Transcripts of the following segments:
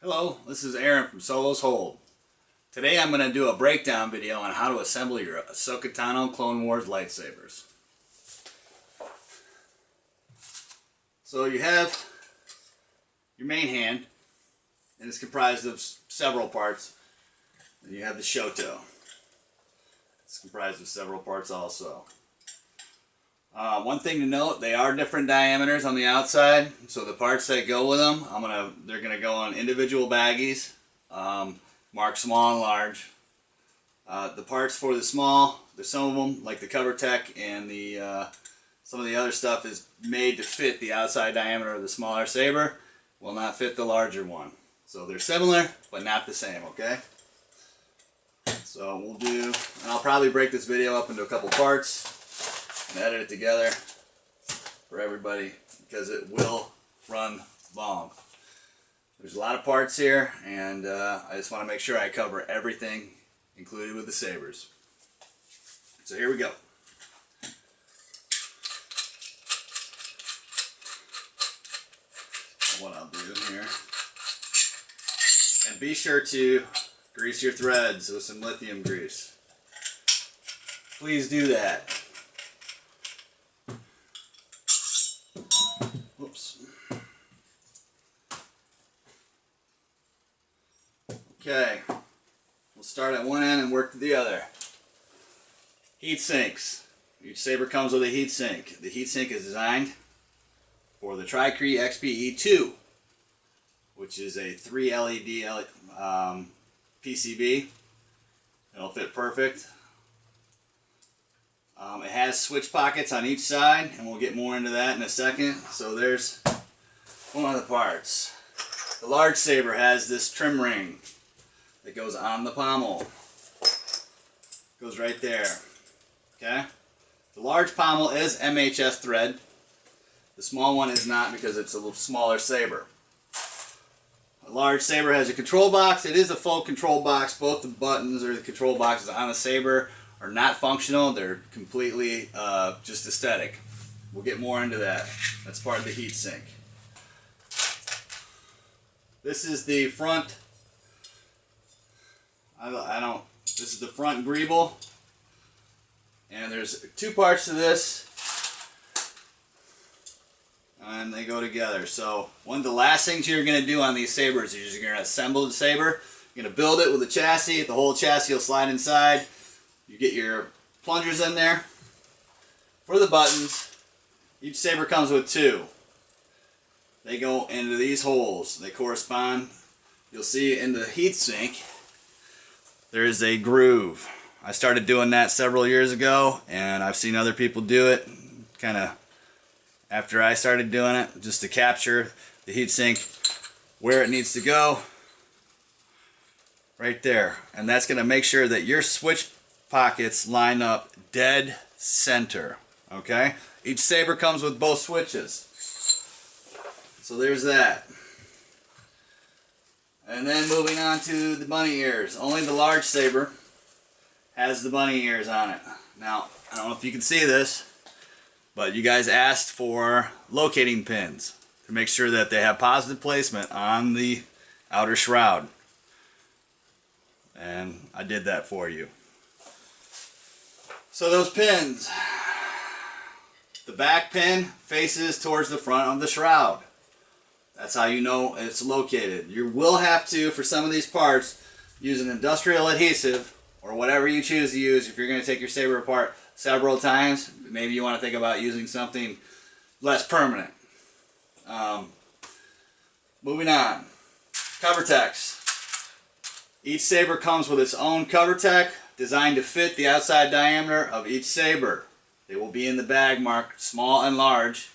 Hello, this is Aaron from Solo's Hold. Today I'm going to do a breakdown video on how to assemble your Ahsoka Tano Clone Wars lightsabers. So you have your main hand, and it's comprised of several parts. And you have the Shoto. It's comprised of several parts also. One thing to note, they are different diameters on the outside, so the parts that go with them, they're gonna go on individual baggies, marked small and large. The parts for the small, there's some of them like the cover tech and the some of the other stuff is made to fit the outside diameter of the smaller saber, will not fit the larger one. So they're similar, but not the same. Okay. So we'll do, and I'll probably break this video up into a couple parts and edit it together for everybody because it will run long. There's a lot of parts here, and I just want to make sure I cover everything included with the sabers. So here we go. What I'll do here, and be sure to grease your threads with some lithium grease. Please do that. Whoops. Okay, we'll start at one end and work to the other. Heat sinks. Each saber comes with a heat sink. The heat sink is designed for the Tricrete XPE2, which is a 3 LED PCB. It'll fit perfect. It has switch pockets on each side, and we'll get more into that in a second. So there's one of the parts. The large saber has this trim ring that goes on the pommel. Goes right there. Okay? The large pommel is MHS thread. The small one is not because it's a little smaller saber. A large saber has a control box. It is a full control box. Both the buttons or the control boxes on the saber are not functional. They're completely just aesthetic. We'll get more into that. That's part of the heat sink. This is the front. This is the front greeble, and there's two parts to this, and they go together. So one of the last things you're going to do on these sabers is you're going to assemble the saber. You're going to build it with a chassis. The whole chassis will slide inside. You get your plungers in there. For the buttons, each saber comes with two. They go into these holes. They correspond. You'll see in the heat sink there is a groove. I started doing that several years ago, and I've seen other people do it kind of after I started doing it, just to capture the heat sink where it needs to go. Right there. And that's going to make sure that your switch pockets line up dead center. Okay? Each saber comes with both switches. So there's that. And then moving on to the bunny ears. Only the large saber has the bunny ears on it. Now, I don't know if you can see this, but you guys asked for locating pins to make sure that they have positive placement on the outer shroud. And I did that for you. So those pins, the back pin faces towards the front of the shroud. That's how you know it's located. You will have to, for some of these parts, use an industrial adhesive or whatever you choose to use. If you're going to take your saber apart several times, maybe you want to think about using something less permanent. Moving on. Cover techs. Each saber comes with its own cover tech designed to fit the outside diameter of each saber. They will be in the bag marked small and large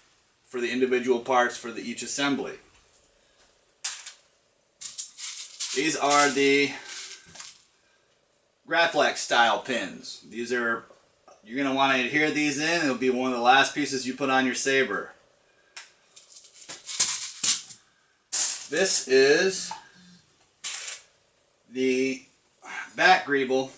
for the individual parts for each assembly. These are the Graflex style pins. These are, you're going to want to adhere these in. It'll be one of the last pieces you put on your saber. This is the back greeble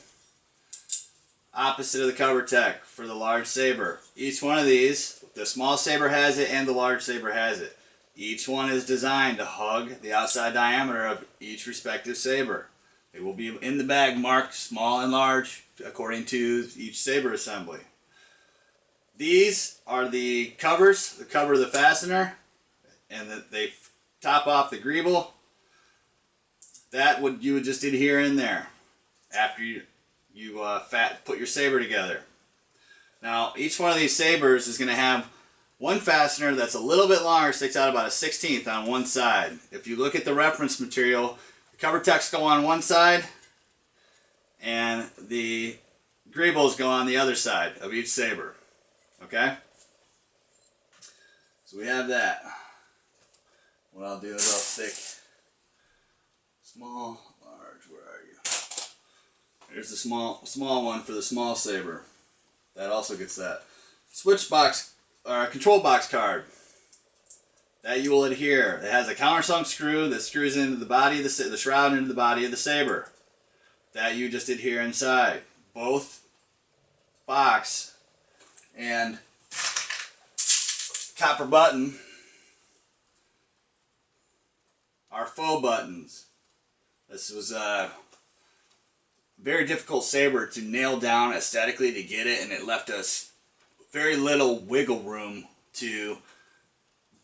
opposite of the cover tech for the large saber. Each one of these, the small saber has it and the large saber has it. Each one is designed to hug the outside diameter of each respective saber. They will be in the bag marked small and large according to each saber assembly. These are the covers, the cover of the fastener, and they top off the greeble. You would just adhere in there after you put your saber together. Now each one of these sabers is going to have one fastener that's a little bit longer, sticks out about a 1/16 on one side. If you look at the reference material, the cover tucks go on one side and the greebles go on the other side of each saber. Okay? So we have that. What I'll do is I'll stick small, large, where are you? Here's the small one for the small saber. That also gets that. Switch box, or control box card. That you will adhere. It has a countersunk screw that screws into the body of the shroud into the body of the saber. That you just adhere inside. Both box and copper button are faux buttons. This was a very difficult saber to nail down aesthetically to get it, and it left us very little wiggle room to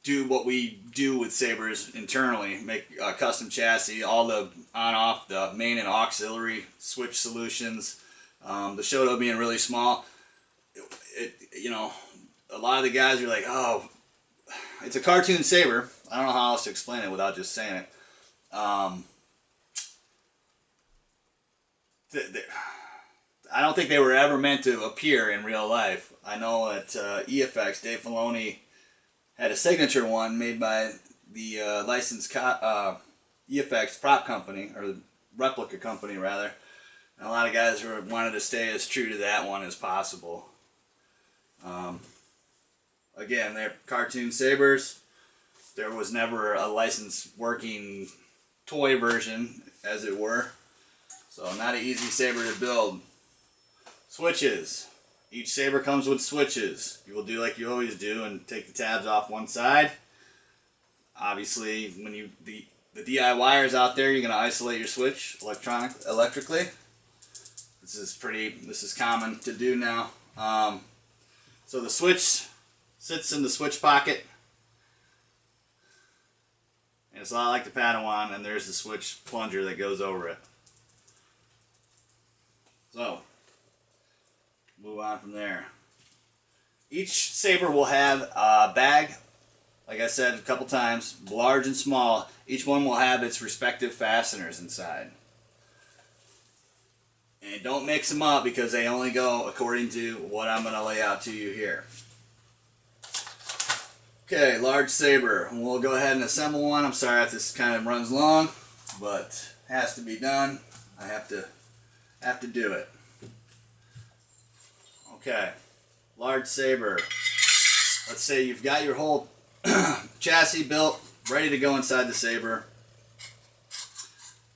do what we do with sabers internally, make a custom chassis, all the on-off, the main and auxiliary switch solutions. The Shoto being really small, you know, a lot of the guys are like, oh, it's a cartoon saber. I don't know how else to explain it without just saying it. I don't think they were ever meant to appear in real life. I know at EFX, Dave Filoni had a signature one made by the licensed EFX prop company, or the replica company rather. And a lot of guys wanted to stay as true to that one as possible. Again, they're cartoon sabers. There was never a licensed working toy version, as it were. So not an easy saber to build. Switches. Each saber comes with switches. You will do like you always do and take the tabs off one side. Obviously, when the DIYers out there, you're going to isolate your switch electrically. This is common to do now. So the switch sits in the switch pocket. And it's a lot like the Padawan, and there's the switch plunger that goes over it. So, move on from there. Each saber will have a bag, like I said a couple times, large and small. Each one will have its respective fasteners inside. And don't mix them up because they only go according to what I'm going to lay out to you here. Okay, large saber. We'll go ahead and assemble one. I'm sorry if this kind of runs long, but it has to be done. I have to do it. Okay, large saber. Let's say you've got your whole chassis built, ready to go inside the saber.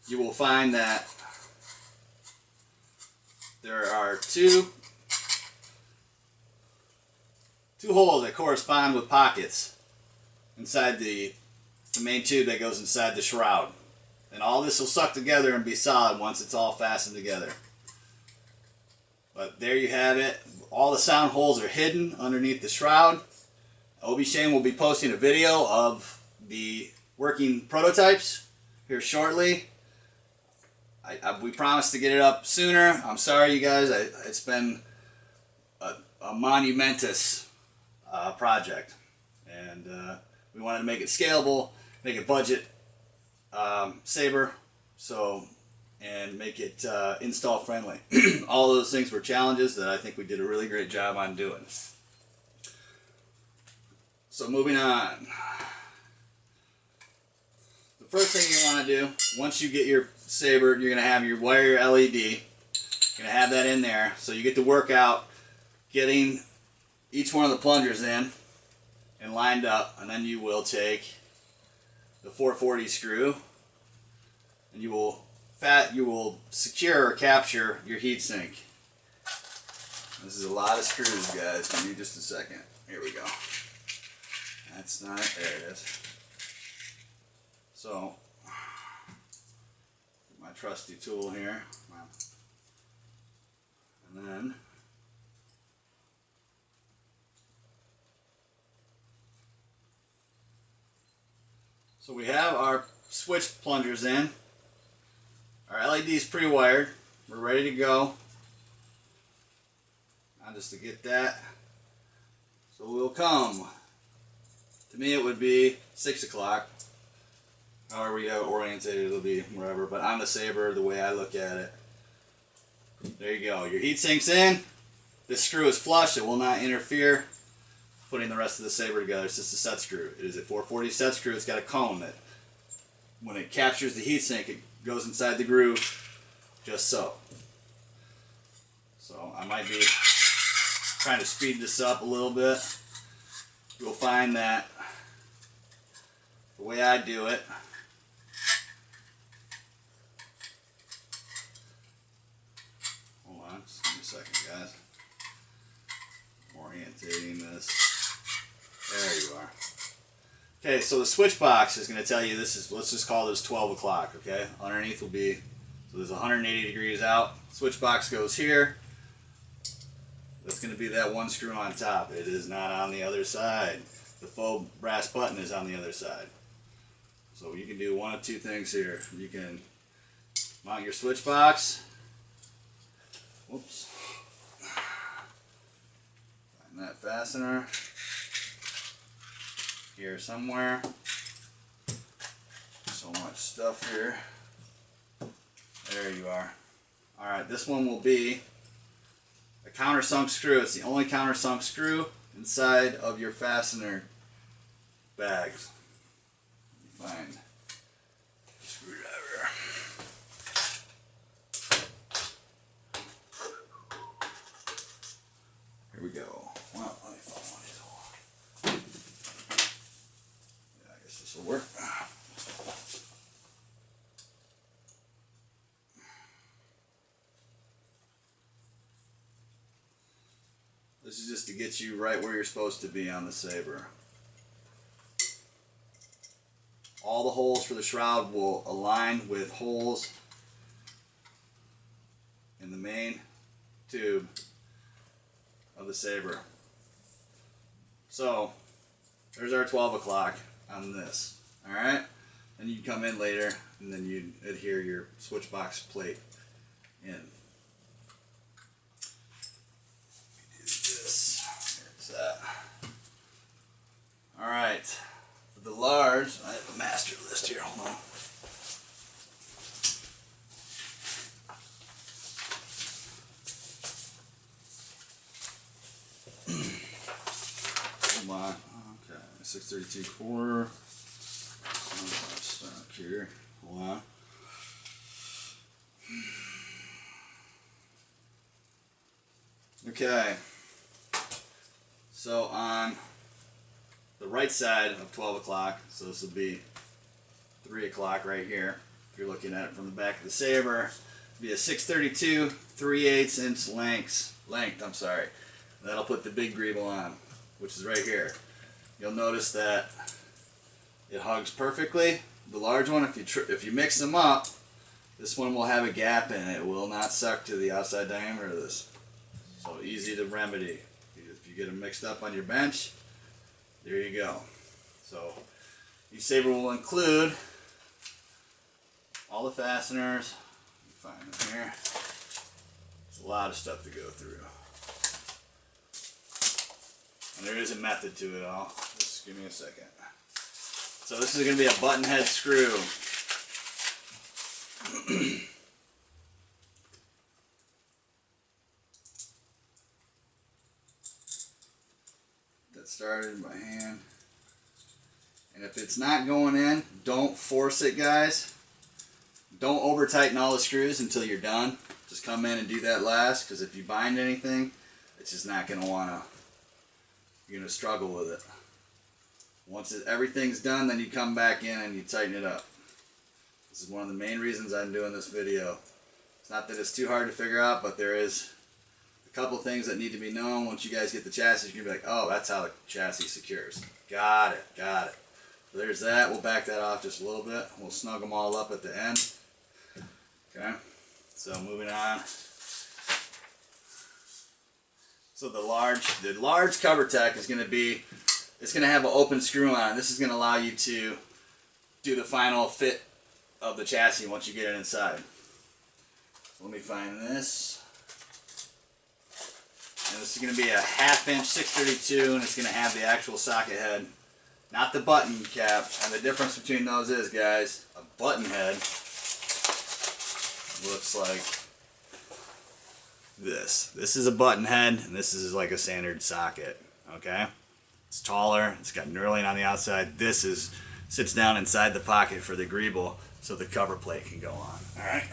You will find that there are two holes that correspond with pockets inside the main tube that goes inside the shroud. And all this will suck together and be solid once it's all fastened together. But there you have it. All the sound holes are hidden underneath the shroud. Obi Shane will be posting a video of the working prototypes here shortly. We promised to get it up sooner. I'm sorry, you guys. It's been a monumentous project, and we wanted to make it scalable, make it budget saber, and make it install friendly. All those things were challenges that I think we did a really great job on doing. So moving on. The first thing you want to do, once you get your saber, you're going to have your wire LED. You're going to have that in there. So you get to work out getting each one of the plungers in and lined up, and then you will take the 440 screw and you will secure or capture your heatsink. This is a lot of screws, guys. Give me just a second. Here we go. That's not it. There it is. So, my trusty tool here, and then so we have our switch plungers in. Our LED is pre-wired. We're ready to go. Now just to get that. So we'll come. To me it would be 6 o'clock. However you have it orientated, it'll be wherever. But on the Saber, the way I look at it, there you go. Your heat sink's in. This screw is flush. It will not interfere putting the rest of the Saber together. It's just a set screw. It is a 440 set screw. It's got a cone that when it captures the heat sink, it goes inside the groove just so. So I might be trying to speed this up a little bit. You'll find that the way I do it, hold on, just give me a second, guys. Orientating this. There you are. Okay, so the switch box is going to tell you this is, let's just call this 12 o'clock, okay? Underneath will be, so there's 180 degrees out. Switch box goes here. That's going to be that one screw on top. It is not on the other side. The faux brass button is on the other side. So you can do one of two things here. You can mount your switch box. Whoops. Find that fastener here somewhere. So much stuff here. There you are. Alright, this one will be a countersunk screw. It's the only countersunk screw inside of your fastener bags. Find a screwdriver. Here we go. Well, let me follow these. Yeah, I guess this will work. This is just to get you right where you're supposed to be on the Saber. All the holes for the shroud will align with holes in the main tube of the Saber. So there's our 12 o'clock on this. Alright? And you come in later and then you adhere your switch box plate in. Alright, for the large, I have a master list here, hold on. Hold on, okay, 632 quarter. Stock here, hold on. Okay, so on the right side of 12 o'clock, so this will be 3 o'clock right here. If you're looking at it from the back of the Saber, it'll be a 632 3/8 inch length. I'm sorry. That'll put the big greeble on, which is right here. You'll notice that it hugs perfectly. The large one, if you mix them up, this one will have a gap in it. It will not suck to the outside diameter of this. So easy to remedy. If you get them mixed up on your bench, there you go. So each Saber will include all the fasteners. Find them here. It's a lot of stuff to go through. And there is a method to it all. Just give me a second. So this is going to be a button head screw. That started by hand. And if it's not going in, don't force it, guys. Don't over tighten all the screws until you're done. Just come in and do that last, because if you bind anything, it's just not going to want to, you're going to struggle with it. Once everything's done, then you come back in and you tighten it up. This is one of the main reasons I'm doing this video. It's not that it's too hard to figure out, but there is a couple things that need to be known. Once you guys get the chassis, you're going to be like, oh, that's how the chassis secures. Got it, got it. There's that. We'll back that off just a little bit. We'll snug them all up at the end. Okay, so moving on. So the large cover tech is going to be, it's going to have an open screw on it. This is going to allow you to do the final fit of the chassis once you get it inside. Let me find this. And this is going to be a 1/2 inch 632, and it's going to have the actual socket head, not the button cap. And the difference between those is, guys, a button head looks like this. This is a button head, and this is like a standard socket. Okay, it's taller. It's got knurling on the outside. This sits down inside the pocket for the greeble, so the cover plate can go on. All right,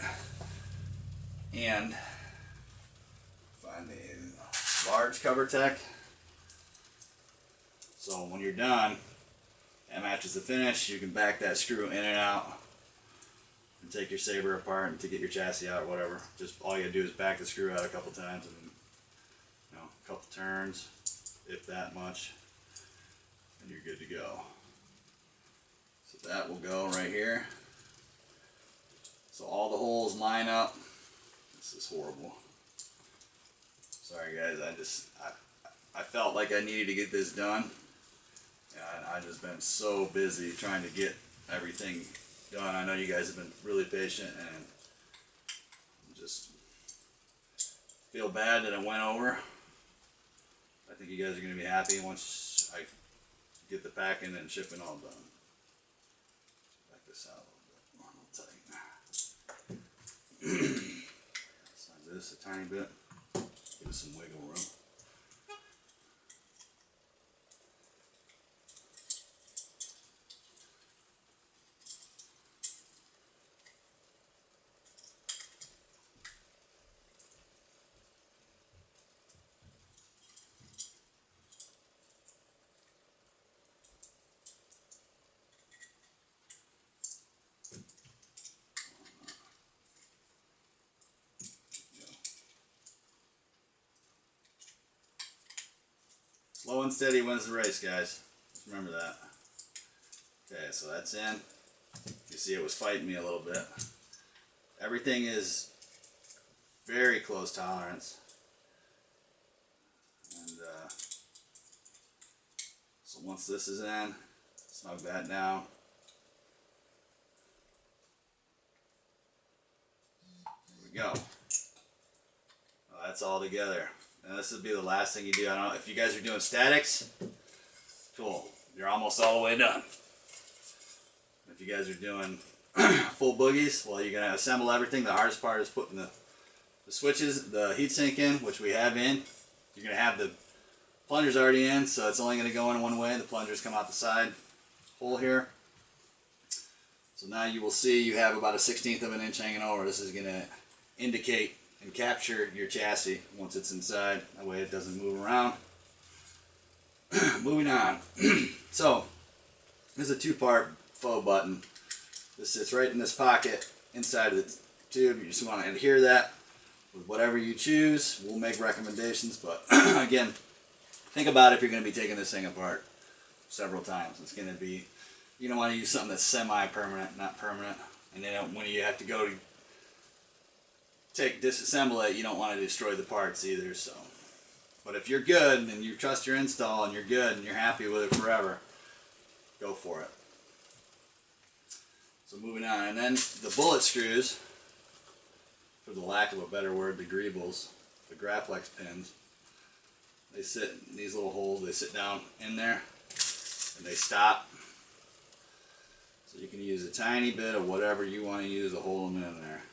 and find the large cover tech. So when you're done, that matches the finish. You can back that screw in and out and take your Saber apart and to get your chassis out or whatever. Just all you gotta do is back the screw out a couple times and a couple turns, if that much, and you're good to go. So that will go right here. So all the holes line up. This is horrible. Sorry guys, I felt like I needed to get this done. And I've just been so busy trying to get everything done. I know you guys have been really patient, and just feel bad that it went over. I think you guys are going to be happy once I get the packing and shipping all done. Back this out a little bit. Size this a tiny bit. Give it some wiggle room. Slow and steady wins the race, guys. Just remember that. Okay, so that's in. You see it was fighting me a little bit. Everything is very close tolerance. And so once this is in, snug that down. There we go. Well, that's all together. And this would be the last thing you do. I don't know if you guys are doing statics. Cool. You're almost all the way done. If you guys are doing full boogies, well, you're gonna assemble everything. The hardest part is putting the switches, the heatsink in, which we have in. You're gonna have the plungers already in, so it's only gonna go in one way. The plungers come out the side hole here. So now you will see you have about a 1/16 of an inch hanging over. This is gonna indicate and capture your chassis once it's inside. That way it doesn't move around. Moving on. So this is a 2-part faux button. This sits right in this pocket inside of the tube. You just want to adhere that with whatever you choose. We'll make recommendations, but again, think about if you're going to be taking this thing apart several times. It's going to be, you don't want to use something that's semi-permanent, not permanent. And then when you have to go to disassemble it, you don't want to destroy the parts either. So, but if you're good and you trust your install and you're good and you're happy with it forever, go for it. So moving on, and then the bullet screws, for the lack of a better word, the greebles, the Graflex pins, they sit in these little holes. They sit down in there and they stop. So you can use a tiny bit of whatever you want to use to hold them in there.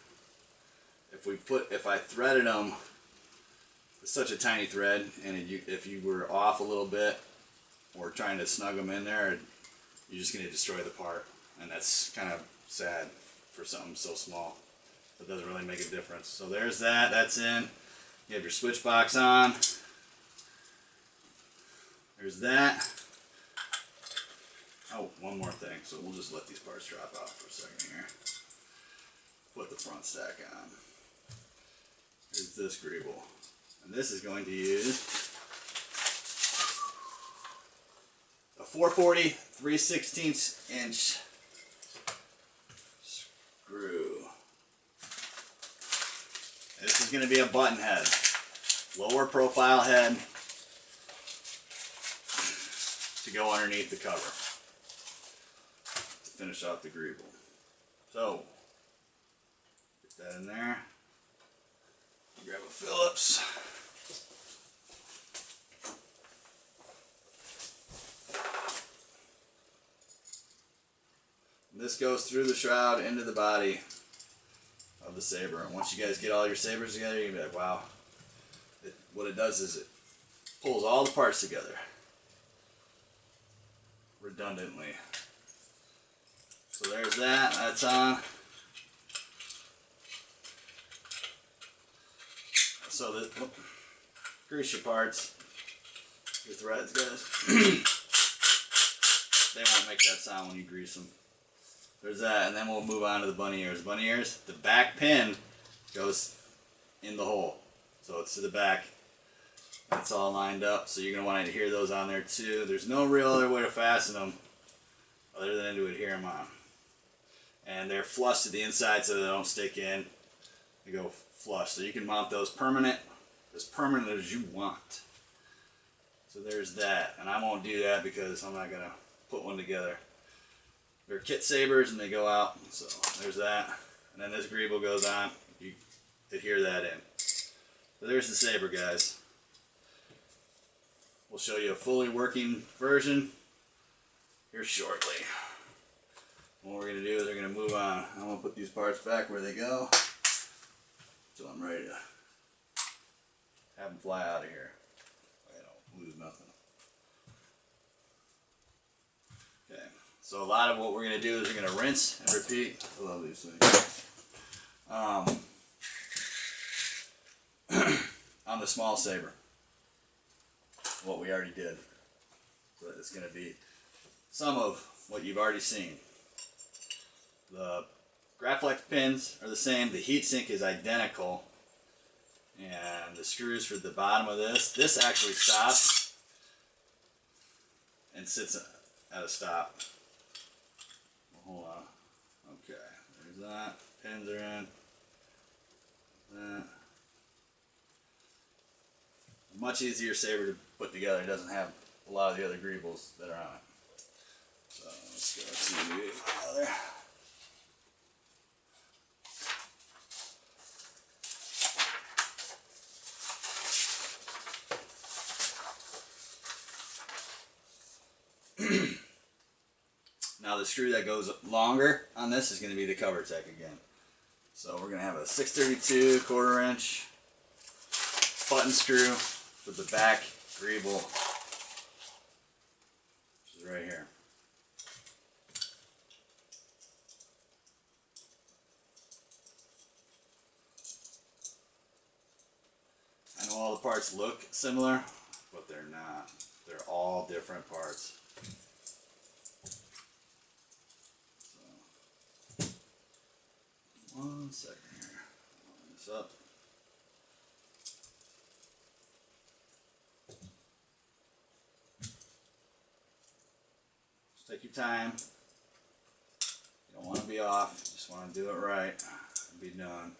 If I threaded them with such a tiny thread, and if you were off a little bit or trying to snug them in there, you're just going to destroy the part, and that's kind of sad for something so small. It doesn't really make a difference. So there's that. That's in. You have your switch box on. There's that. Oh, one more thing. So we'll just let these parts drop out for a second here. Put the front stack on. Here's this greeble. And this is going to use a 440 3/16 inch screw. This is going to be a button head, lower profile head to go underneath the cover to finish off the greeble. So get that in there. Grab a Phillips. This goes through the shroud into the body of the Saber. And once you guys get all your Sabers together, you'll be like, wow. What it does is it pulls all the parts together redundantly. So there's that. That's on. So the grease your parts, your threads, guys. They won't make that sound when you grease them. There's that, and then we'll move on to the bunny ears. Bunny ears, the back pin goes in the hole. So it's to the back. It's all lined up, so you're going to want to adhere those on there too. There's no real other way to fasten them other than to adhere them on. And they're flush to the inside so they don't stick in. They go flush. So you can mount those as permanent as you want. So there's that. And I won't do that because I'm not going to put one together. They're kit Sabers and they go out. So there's that. And then this greeble goes on. You adhere that in. So there's the Saber, guys. We'll show you a fully working version here shortly. What we're going to do is we're going to move on. I'm going to put these parts back where they go. So I'm ready to have them fly out of here. I don't lose nothing. Okay, so a lot of what we're going to do is we're going to rinse and repeat. I love these things. On the small Saber. What we already did. So it's going to be some of what you've already seen. The Graflex pins are the same. The heatsink is identical. And the screws for the bottom of this actually stops and sits at a stop. Well, hold on. Okay, there's that. Pins are in. That. Much easier Saber to put together. It doesn't have a lot of the other greebles that are on it. So let's go to the other. Now the screw that goes longer on this is going to be the cover tech again. So we're going to have a 632 1/4 inch button screw with the back greeble, which is right here. I know all the parts look similar, but they're not. They're all different parts. So, one second here. Line this up. Take your time. You don't want to be off. You just want to do it right and be done.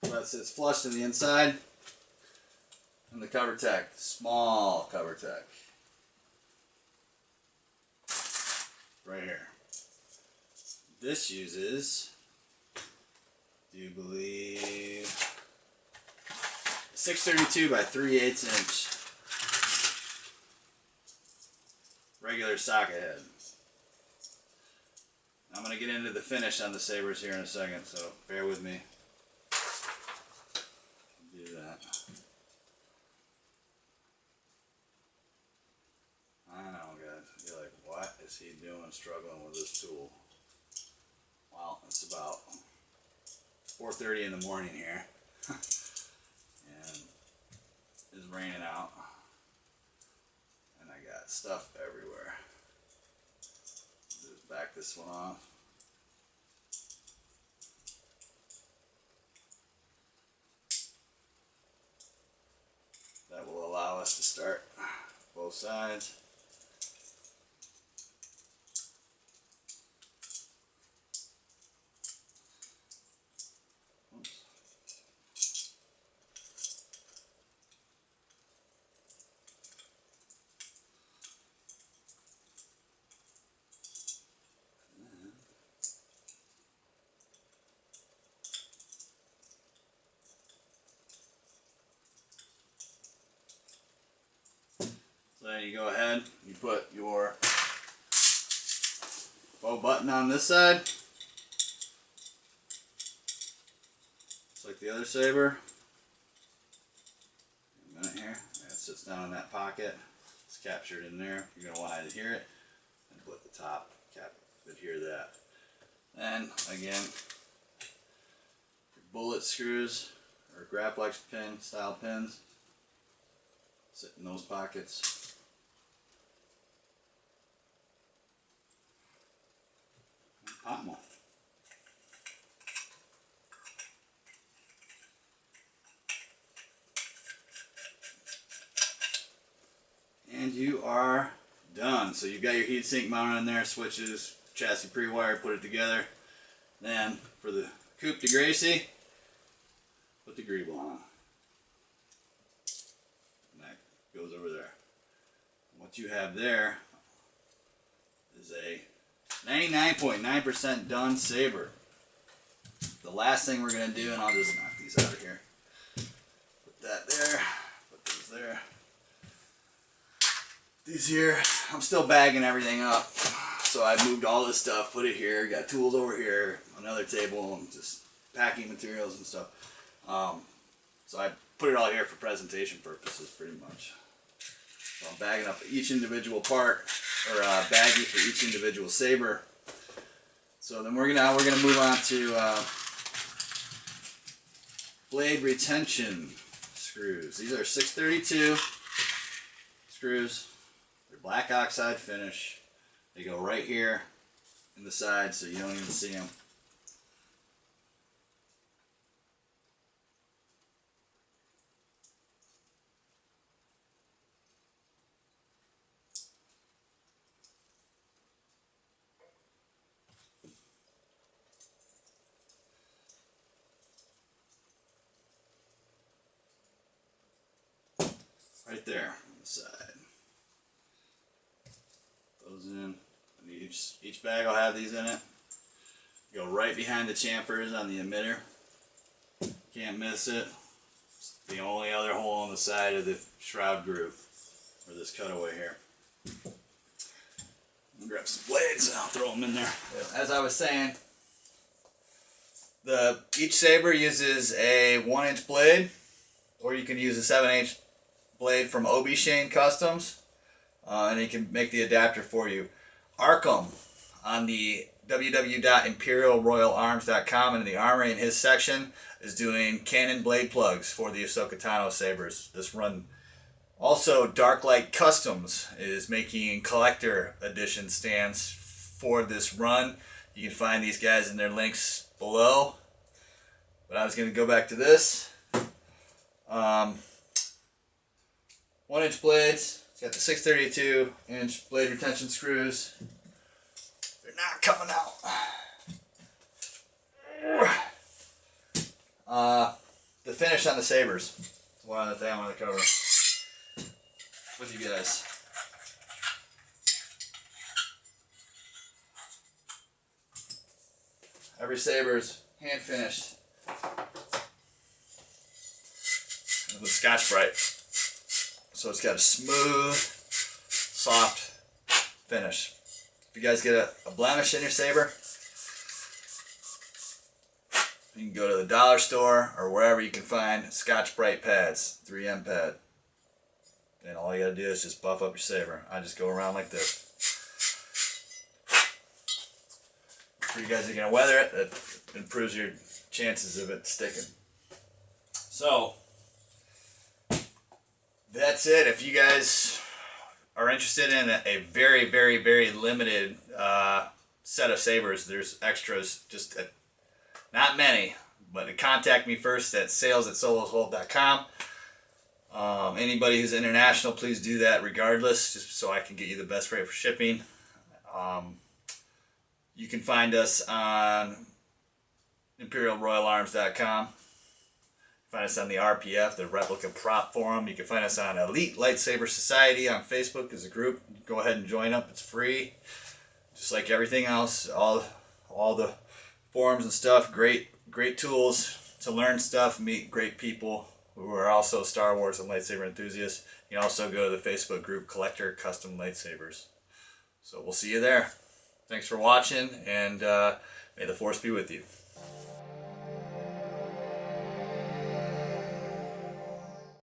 So that sits flush to the inside. And the cover tech, small cover tech, right here. This uses, do you believe, 632 by 3/8 inch regular socket head. I'm going to get into the finish on the Sabers here in a second, so bear with me. Do that. I know, guys. You're like, what is he doing struggling with this tool? Well, it's about 4:30 in the morning here. And his is raining out. And I got stuff everywhere. Just back this one off. That will allow us to start both sides. Then you go ahead, you put your bow button on this side, just like the other saber. A minute here, it sits down in that pocket, it's captured in there. You're going to want to adhere it and put the top cap, adhere that. Then again, your bullet screws or Graflex pin style pins sit in those pockets. Pop them all. And you are done. So you've got your heatsink mounted in there, switches, chassis pre-wired, put it together. Then for the coupe de Gracie, put the greeble on. And that goes over there. What you have there is a 99.9% done Saber. The last thing we're going to do, and I'll just knock these out of here. Put that there, put those there. These here, I'm still bagging everything up. So I moved all this stuff, put it here, got tools over here, another table, and just packing materials and stuff. So I put it all here for presentation purposes pretty much. So I'm bagging up each individual part, or baggie for each individual saber. So then we're gonna move on to blade retention screws. These are 632 screws. They're black oxide finish. They go right here in the side, so you don't even see them. Right there on the side. Those in. And each bag will have these in it. Go right behind the chamfers on the emitter. Can't miss it. It's the only other hole on the side of the shroud groove, or this cutaway here. Grab some blades and I'll throw them in there. As I was saying, each saber uses a 1-inch blade, or you can use a 7-inch blade from Obi Shane Customs, and he can make the adapter for you. Arkham on the www.imperialroyalarms.com, and in the armory in his section is doing Canon blade plugs for the Ahsoka Tano sabers this run. Also, Darklight Customs is making collector edition stands for this run. You can find these guys in their links below. But I was going to go back to this. 1-inch blades. It's got the 632-inch blade retention screws. They're not coming out. The finish on the sabers is one other thing I want to cover with you guys. Every saber is hand finished with Scotch-Brite. So it's got a smooth, soft finish. If you guys get a blemish in your saber, you can go to the dollar store or wherever you can find Scotch-Brite pads, 3M pad. And all you gotta do is just buff up your saber. I just go around like this. If you guys are gonna weather it, that improves your chances of it sticking. So, that's it. If you guys are interested in a very, very, very limited set of sabers, there's extras, not many, but contact me first at sales@soloshold.com. Anybody who's international, please do that regardless, just so I can get you the best rate for shipping. You can find us on imperialroyalarms.com. Find us on the RPF, the Replica Prop Forum. You can find us on Elite Lightsaber Society on Facebook as a group. Go ahead and join up. It's free. Just like everything else, all the forums and stuff, great tools to learn stuff, meet great people who are also Star Wars and lightsaber enthusiasts. You can also go to the Facebook group Collector Custom Lightsabers. So we'll see you there. Thanks for watching, and may the Force be with you.